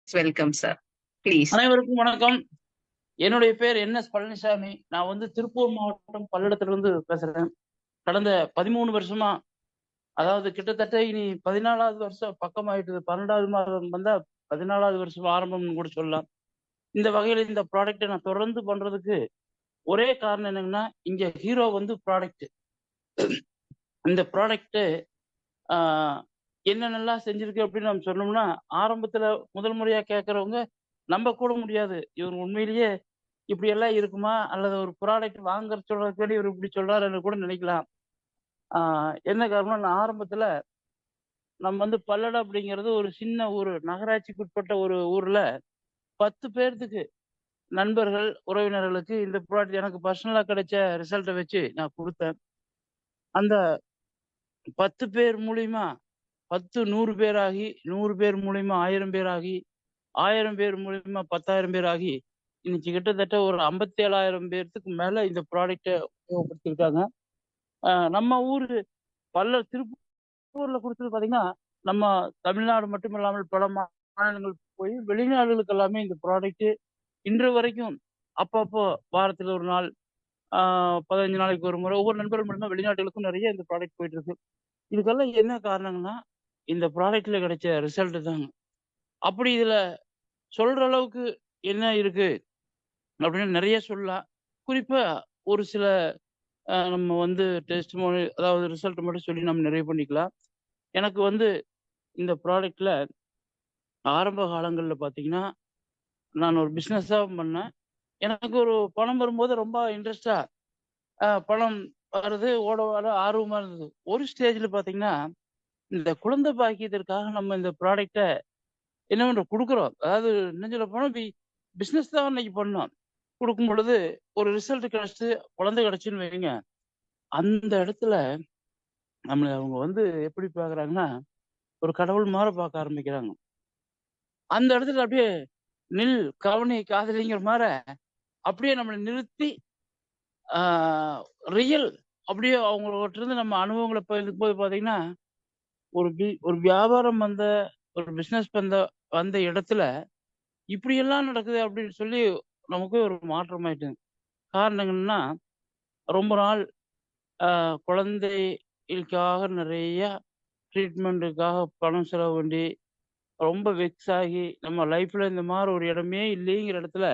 Welcome, sir. Please. அனைவருக்கும் வணக்கம். என்னுடைய பேர் என்.எஸ். பழனிசாமி. நான் வந்து திருப்பூர் மாவட்டம் பல்லடத்திலிருந்து பேசுறேன். கடந்த 13 வருஷமா, அதாவது கிட்டத்தட்ட இனி 14வது வருஷம் பக்கமாயிட்டுது. 12வது மாதம் வந்தா 14வது வருஷம் ஆரம்பம்னு கூட சொல்லலாம். இந்த வகையில இந்த ப்ராடக்ட்டை நான் தொடர்ந்து பண்றதுக்கு ஒரே காரணம் என்னங்கன்னா, இங்க ஹீரோ வந்து ப்ராடக்ட். இந்த ப்ராடக்ட் என்னென்னலாம் செஞ்சிருக்கு அப்படின்னு நம்ம சொன்னோம்னா, ஆரம்பத்துல முதல் முறையா கேட்கறவங்க நம்ப கூட முடியாது. இவர் உண்மையிலேயே இப்படியெல்லாம் இருக்குமா? அல்லது ஒரு ப்ராடக்ட் வாங்க சொல்றதுக்காண்டி இவரு இப்படி சொல்றாருன்னு கூட நினைக்கலாம். என்ன காரணம்னா, நான் ஆரம்பத்துல நம்ம வந்து பல்லடம் அப்படிங்கிறது ஒரு சின்ன ஊரு. நகராட்சிக்குட்பட்ட ஒரு ஊர்ல 10 பேர்த்துக்கு நண்பர்கள், உறவினர்களுக்கு இந்த ப்ராடக்ட் எனக்கு பர்சனலா கிடைச்ச ரிசல்ட்ட வச்சு நான் குடுத்தேன். அந்த 10 பேர் மூலியமா 10, 100 பேராகி, 100 பேர் மூலியமா 1000 பேராகி, 1000 பேர் மூலியமா 10,000 பேராகி, இன்னைக்கு கிட்டத்தட்ட ஒரு 57,000 பேர்த்துக்கு மேல இந்த ப்ராடக்ட்ட உபயோகப்படுத்தியிருக்காங்க. நம்ம ஊரு திருப்பூர்ல குடுத்தது பார்த்தீங்கன்னா, நம்ம தமிழ்நாடு மட்டும் இல்லாமல் பல மாநிலங்களுக்கு போய் வெளிநாடுகளுக்கு எல்லாமே இந்த ப்ராடக்ட் இன்று வரைக்கும் அப்பப்போ வாரத்துல ஒரு நாள், 15 நாளைக்கு ஒரு முறை ஒவ்வொரு நண்பர்கள் மூலியமா வெளிநாட்டுகளுக்கும் நிறைய இந்த ப்ராடக்ட் போயிட்டு இருக்கு. இதுக்கெல்லாம் என்ன காரணங்கன்னா, இந்த ப்ராடக்ட்ல கிடைச்ச ரிசல்ட் தாங்க. அப்படி இதுல சொல்ற அளவுக்கு என்ன இருக்கு அப்படின்னு நிறைய சொல்லலாம். குறிப்பா ஒரு சில நம்ம வந்து டெஸ்டிமோனி அதாவது ரிசல்ட் மட்டும் சொல்லி நம்ம நிறைவு பண்ணிக்கலாம். எனக்கு வந்து இந்த ப்ராடக்ட்ல ஆரம்ப காலங்கள்ல பார்த்தீங்கன்னா, நான் ஒரு பிசினஸா பண்ணேன். எனக்கு ஒரு பணம் வரும்போது ரொம்ப இன்ட்ரெஸ்ட்டா பணம் வருது, ஓட ஆர்வமா இருந்தது. ஒரு ஸ்டேஜ்ல பார்த்தீங்கன்னா, இந்த குழந்தை பாக்கியத்திற்காக நம்ம இந்த ப்ராடக்ட்ட என்ன பண்றோம் குடுக்குறோம். அதாவது இன்னும் சொல்லப்போனா பிசினஸ் தான் அன்னைக்கு பண்ணோம். குடுக்கும் பொழுது ஒரு ரிசல்ட் கிடைச்சு, குழந்தை கிடைச்சுன்னு வைங்க. அந்த இடத்துல நம்மள அவங்க வந்து எப்படி பார்க்குறாங்கன்னா, ஒரு கடவுள் மாரி பார்க்க ஆரம்பிக்கிறாங்க. அந்த இடத்துல அப்படியே நில், கவனி, காதலிங்கிற மார அப்படியே நம்மள நிறுத்தி, ஆ ரியல் அப்படியே அவங்ககிட்டருந்து நம்ம அனுபவங்கள பகிர்ந்துக்கும்போது பார்த்தீங்கன்னா, ஒரு வியாபாரம் ஒரு பிசினஸ் வந்த இடத்துல இப்படியெல்லாம் நடக்குது அப்படின்னு சொல்லி நமக்கு ஒரு மாற்றம் ஆயிட்டுங்க. காரணம் என்னன்னா, ரொம்ப நாள் குழந்தைகளுக்காக நிறைய ட்ரீட்மெண்ட்டுக்காக பணம் செலவு பண்ணி, ரொம்ப வெக்ஸ் ஆகி, நம்ம லைஃப்ல இந்த மாரி ஒரு இடமே இல்லைங்கிற இடத்துல,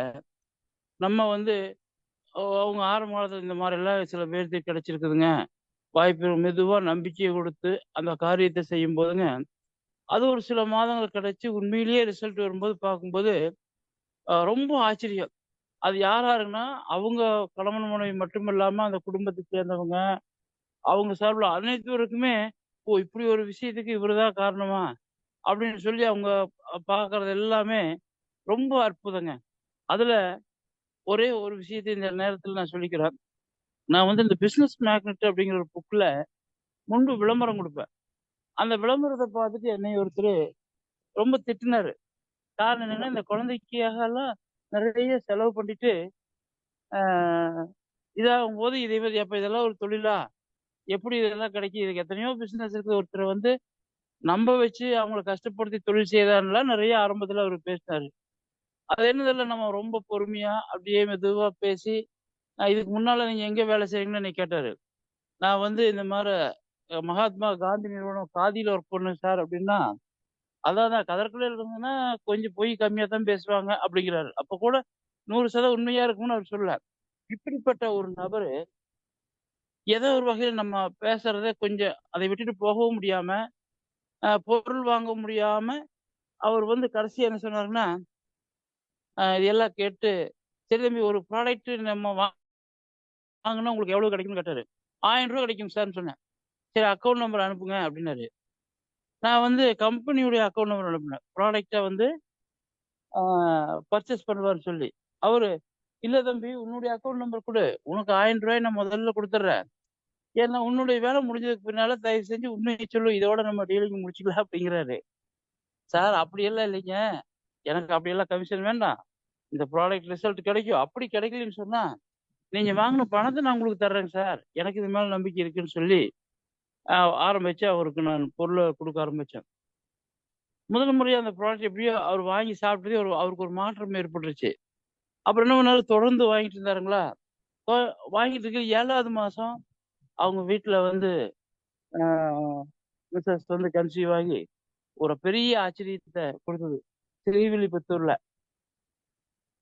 நம்ம வந்து அவங்க ஆரம்ப காலத்துல இந்த மாரிலாம் சில பேர்த்துக்கு கிடைச்சிருக்குதுங்க. வாய்ப்பு மெதுவா நம்பிக்கைய குடுத்து, அந்த காரியத்த செய்யும்போதுங்க, அது ஒரு சில மாதங்கள் கழிச்சு உண்மையிலேயே ரிசல்ட் வரும்போது பார்க்கும்போது, ரொம்ப ஆச்சரியம். அது யார் யாருன்னா, அவங்க கணவன் மனைவி மட்டுமில்லாம அந்த குடும்பத்தை சேர்ந்தவங்க, அவங்க சார்புல அனைத்துவருக்குமே, "ஓ! இப்படி ஒரு விஷயத்துக்கு இவரு தான் காரணமா?" அப்படின்னு சொல்லி அவங்க பார்க்கறது எல்லாமே ரொம்ப அற்புதங்க. அதுல ஒரே ஒரு விஷயத்த இந்த நேரத்துல நான் சொல்லிக்கிறேன். நான் வந்து இந்த பிசினஸ் மேக்னெட் அப்படிங்கிற ஒரு புக்ல முன்பு விளம்பரம் குடுப்பேன். அந்த விளம்பரத்த பார்த்துட்டு என்னைய ஒருத்தரு ரொம்ப திட்டுனாரு. காரணம் என்னன்னா, இந்த குழந்தைக்காகலாம் நெறைய செலவு பண்ணிட்டு, ஆ இதாகும்போது அப்ப இதெல்லாம் ஒரு தொழிலா? எப்படி இதெல்லாம் கிடைக்கும்? இதுக்கு எத்தனையோ பிசினஸ் இருக்கு. ஒருத்தர வந்து நம்ப வச்சு அவங்கள கஷ்டப்படுத்தி தொழில் செய்தான்லாம் நெறைய ஆரம்பத்துல அவரு பேசினாரு. அது என்னதில்ல நம்ம ரொம்ப பொறுமையா, அப்படியே மெதுவா பேசி, இதுக்கு முன்னால நீங்க எங்க வேலை செய்றீங்கன்னு என்னைய கேட்டாரு. நான் வந்து இந்த மாரி மகாத்மா காந்தி நிறுவனம் காதியில ஒர்க் பண்ணேன் சார் அப்படின்னா, அதான் அதான் கதர்க்கடையில இருந்ததுன்னா கொஞ்சம் பொய் கம்மியா தான் பேசுவாங்க அப்படிங்கிறாரு. அப்ப கூட 100% உண்மையா இருக்கும்னு அவர் சொல்லல. இப்படிப்பட்ட ஒரு நபரு, ஏதோ ஒரு வகையில நம்ம பேசுறத கொஞ்சம் அதை விட்டுட்டு போகவும் முடியாம, பொருள் வாங்க முடியாம, அவர் வந்து கடைசியா என்ன சொன்னாருன்னா, இதெல்லாம் கேட்டு, "சரி தம்பி ஒரு ப்ராடக்ட் நம்ம வாங்குனா உங்களுக்கு எவ்வளவு கிடைக்கும்னு கேட்டாரு. ரூ. 1000 கிடைக்கும் சார்ன்னு சொன்னேன். சரி அக்கவுண்ட் நம்பர் அனுப்புங்க அப்படின்னாரு. நான் வந்து கம்பெனியுடைய அக்கவுண்ட் நம்பர் அனுப்புனேன். ப்ராடக்ட்ட வந்து பர்ச்சேஸ் பண்ணுவாருன்னு சொல்லி. அவரு, "இல்ல தம்பி உன்னுடைய அக்கவுண்ட் நம்பர் குடு. உனக்கு ரூ. 1000 நான் முதல்ல குடுத்துடுறேன். ஏன்னா உன்னுடைய வேலை முடிஞ்சதுக்கு பின்னால தயவு செஞ்சு உண்மைய சொல்லு. இதோட நம்ம டீலிங் முடிச்சுக்கலாம்" அப்படிங்கிறாரு. சார் அப்படியெல்லாம் இல்லைங்க. எனக்கு அப்படியெல்லாம் கமிஷன் வேண்டாம். இந்த ப்ராடக்ட் ரிசல்ட் கிடைக்கும். அப்படி கிடைக்கலன்னு சொன்னா, நீங்க வாங்குன பணத்த நான் உங்களுக்கு தர்றேங்க சார். எனக்கு இது மேல நம்பிக்கை இருக்குன்னு சொல்லி, அ ஆரம்பிச்சு அவருக்கு நான் பொருள குடுக்க ஆரம்பிச்சேன். முதல் முறையா அந்த ப்ராடக்ட் எப்படியோ அவர் வாங்கி சாப்பிட்டதே அவருக்கு ஒரு மாற்றம் ஏற்பட்டுருச்சு. அப்புறம் என்ன பண்ணாரு, தொடர்ந்து வாங்கிட்டு இருந்தாருங்களா, தொ வாங்கிட்டு இருக்க 7வது மாசம் அவங்க வீட்ல வந்து அ மிசஸ் வந்து கன்சீவ் ஆகி ஒரு பெரிய ஆச்சரியத்த குடுத்தது. ஸ்ரீவில்லிபுத்தூர்ல.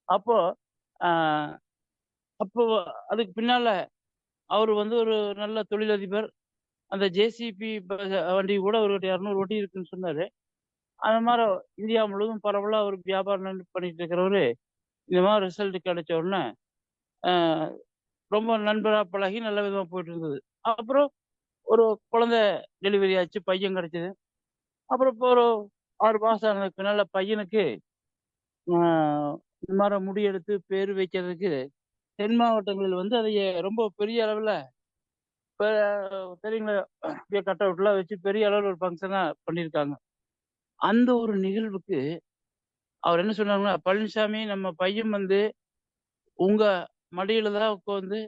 அப்போ அ அப்போ அதுக்கு பின்னால அவரு வந்து ஒரு நல்ல தொழிலதிபர். அந்த ஜேசிபி வண்டி கூட அவர்கிட்ட 200 வண்டி இருக்குன்னு சொன்னாரு. அந்த மாரி இந்தியா முழுவதும் பரவலா அவரு வியாபாரம் பண்ணிட்டு இருக்கிறவரு, இந்த மாரி ரிசல்ட் கிடைச்ச உடனே, அ ரொம்ப நண்பரா பழகி நல்ல விதமா போயிட்டு இருந்தது. அப்புறம் ஒரு குழந்தை டெலிவரி ஆச்சு. பையன் கிடைச்சது. அப்புறம் இப்போ ஒரு 6 மாசம் ஆனதுக்கு பின்னால பையனுக்கு அ இந்த மாரி முடி எடுத்து பேரு வைக்கிறதுக்கு தென் மாவட்டங்களில் வந்து அதைய ரொம்ப பெரிய அளவுல இப்ப தெரியுங்களா? பெரிய கட் அவுட்லாம் வச்சு பெரிய அளவுல ஒரு ஃபங்ஷனா பண்ணியிருக்காங்க. அந்த ஒரு நிகழ்வுக்கு அவர் என்ன சொன்னாருன்னா, "பழனிசாமி நம்ம பையன் வந்து உங்க மடியில தான் உட்காந்து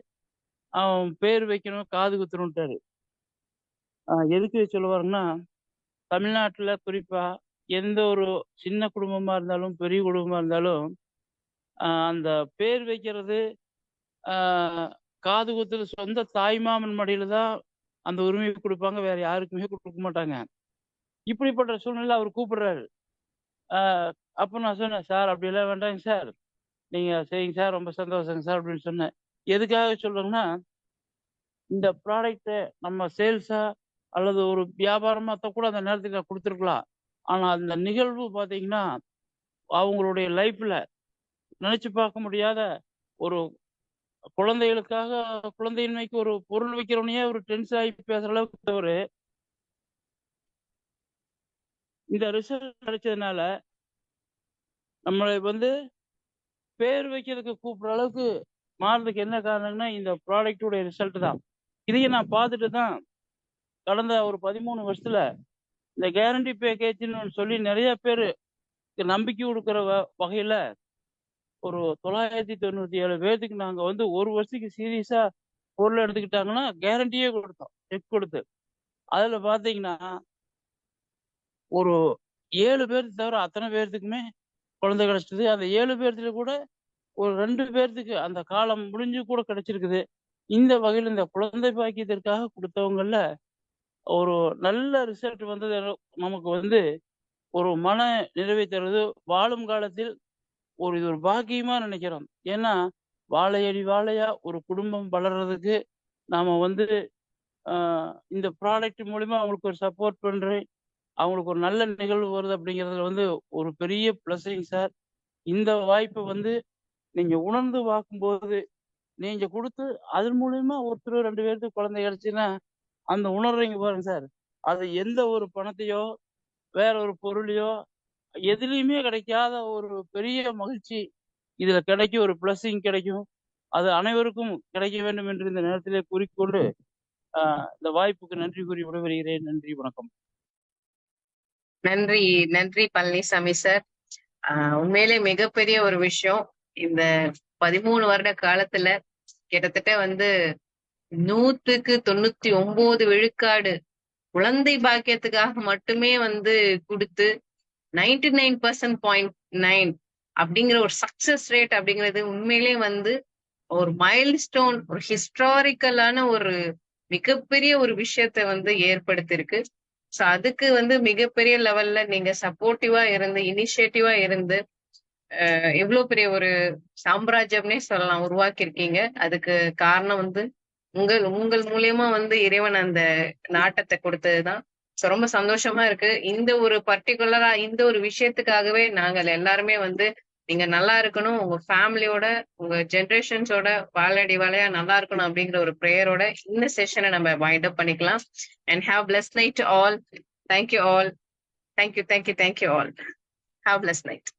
அவன் பேர் வைக்கணும், காது குத்தணுன்ட்டாரு." எதுக்கு சொல்ல வரேன்னா, தமிழ்நாட்டுல குறிப்பா எந்த ஒரு சின்ன குடும்பமா இருந்தாலும், பெரிய குடும்பமா இருந்தாலும், அந்த பேர் வைக்கிறது, அ காது குத்துறது சொந்த தாய்மாமன் மடியில தான் அந்த உரிமைய குடுப்பாங்க. வேற யாருக்குமே குடுக்க மாட்டாங்க. இப்படிப்பட்ட சூழ்நிலையில அவரு கூப்பிடுறாரு. அ அப்ப நான் சொன்னேன், "சார் அப்படியெல்லாம் வேண்டாங்க சார். நீங்க செய்யுங்க சார். ரொம்ப சந்தோஷங்க சார்" அப்படின்னு சொன்னேன். எதுக்காக சொல்றேன்னா, இந்த ப்ராடக்ட்ட நம்ம சேல்ஸா அல்லது ஒரு வியாபாரமா கூட அந்த நேரத்துக்கு நான் குடுத்துருக்கலாம். ஆனா அந்த நிகழ்வு பார்த்தீங்கன்னா, அவங்களுடைய லைஃப்ல நினைச்சு பார்க்க முடியாத ஒரு குழந்தைகளுக்காக குழந்தையின்மைக்கு ஒரு பொருள் விக்கிறவனையே ஒரு டென்ஷன் ஆகி பேசுற அளவுக்கு அவரு, இந்த ரிசல்ட் கிடைச்சதுனால நம்மள வந்து பேர் வைக்கிறதுக்கு கூப்பிடுற அளவுக்கு மாறுறதுக்கு என்ன காரணம்னா, இந்த ப்ராடக்ட் உடைய ரிசல்ட் தான். இதையும் நான் பார்த்துட்டு தான் கடந்த ஒரு 13 வருஷத்துல இந்த கேரண்டி பேக்கேஜ்ன்னு சொல்லி நெறைய பேருக்கு நம்பிக்கை குடுக்குற வகையில ஒரு 997 பேத்துக்கு நாங்க வந்து 1 வருஷத்துக்கு சீரியஸா பொருள் எடுத்துக்கிட்டாங்கன்னா, கேரண்டியே குடுத்தோம். செக் குடுத்து. அதுல பார்த்தீங்கன்னா, ஒரு 7 பேருக்கு தவிர அத்தன பேர்த்துக்குமே குழந்தை கிடைச்சது. அந்த 7 பேர்த்துல கூட ஒரு 2 பேர்த்துக்கு அந்த காலம் முடிஞ்சு கூட கிடைச்சிருக்குது. இந்த வகையில இந்த குழந்தை பாக்கியத்திற்காக குடுத்தவங்கள்ல ஒரு நல்ல ரிசல்ட் வந்தது நமக்கு வந்து ஒரு மன நிறைவை தருது. வாழும் காலத்தில் இது ஒரு பாக்கியமா நினைக்கிறோம். ஏன்னா, வாழையடி வாழையா ஒரு குடும்பம் வளர்றதுக்கு நாம வந்து அ இந்த ப்ராடக்ட் மூலியமா அவங்களுக்கு ஒரு சப்போர்ட் பண்றேன். அவங்களுக்கு ஒரு நல்ல நிகழ்வு வருது அப்படிங்கிறதுல வந்து ஒரு பெரிய பிளஸ்ஸிங் சார். இந்த வாய்ப்ப வந்து நீங்க உணர்ந்து பார்க்கும்போது, நீங்க குடுத்து அதன் மூலியமா ஒருத்தர் 2 பேருக்கு குழந்தை கிடைச்சுன்னா, அந்த உணர்றீங்க பாருங்க சார். அது எந்த ஒரு பணத்தையோ, வேற ஒரு பொருளையோ, எதுலயுமே கிடைக்காத ஒரு பெரிய மகிழ்ச்சி இதுல கிடைக்கும். ஒரு பிளஸ்ஸிங் கிடைக்கும். அது அனைவருக்கும் கிடைக்க வேண்டும் என்று இந்த நேரத்திலே கூறிக்கொண்டு, அ இந்த வாய்ப்புக்கு நன்றி கூறி விடைபெறுகிறேன். நன்றி, வணக்கம். நன்றி, நன்றி பழனிசாமி சார். உண்மையிலே மிகப்பெரிய ஒரு விஷயம். இந்த 13 வருட காலத்துல கிட்டத்தட்ட வந்து 100க்கு 99 விழுக்காடு குழந்தை பாக்கியத்துக்காக மட்டுமே வந்து குடுத்து 99.9 அப்படிங்கிற ஒரு சக்சஸ் ரேட் அப்படிங்கிறது உண்மையிலே வந்து ஒரு மைல்ஸ்டோன், ஒரு ஹிஸ்டாரிக்கலான ஒரு மிகப்பெரிய ஒரு விஷயத்த வந்து ஏற்படுத்தியிருக்கு. சோ அதுக்கு வந்து மிகப்பெரிய லெவல்ல நீங்க சப்போர்ட்டிவா இருந்து, இனிஷியேட்டிவா இருந்து, எவ்வளவு பெரிய ஒரு சாம்ராஜ்யம்னே சொல்லலாம் உருவாக்கியிருக்கீங்க. அதுக்கு காரணம் வந்து உங்கள் உங்கள் மூலியமா வந்து இறைவன் அந்த நாட்டத்த குடுத்ததுதான். சோ ரொம்ப சந்தோஷமா இருக்கு. இந்த ஒரு பர்ட்டிகுலரா இந்த ஒரு விஷயத்துக்காகவே நாங்கள் எல்லாருமே வந்து நீங்க நல்லா இருக்கணும். உங்க ஃபேமிலியோட, உங்க ஜெனரேஷன்ஸோட வாழையடி வாழையா நல்லா இருக்கணும் அப்படிங்கிற ஒரு பிரேயரோட இந்த செஷன நம்ம வைண்ட் அப் பண்ணிக்கலாம். And have blessed night to all. Thank you all. Thank you, thank you, thank you all. Have blessed night.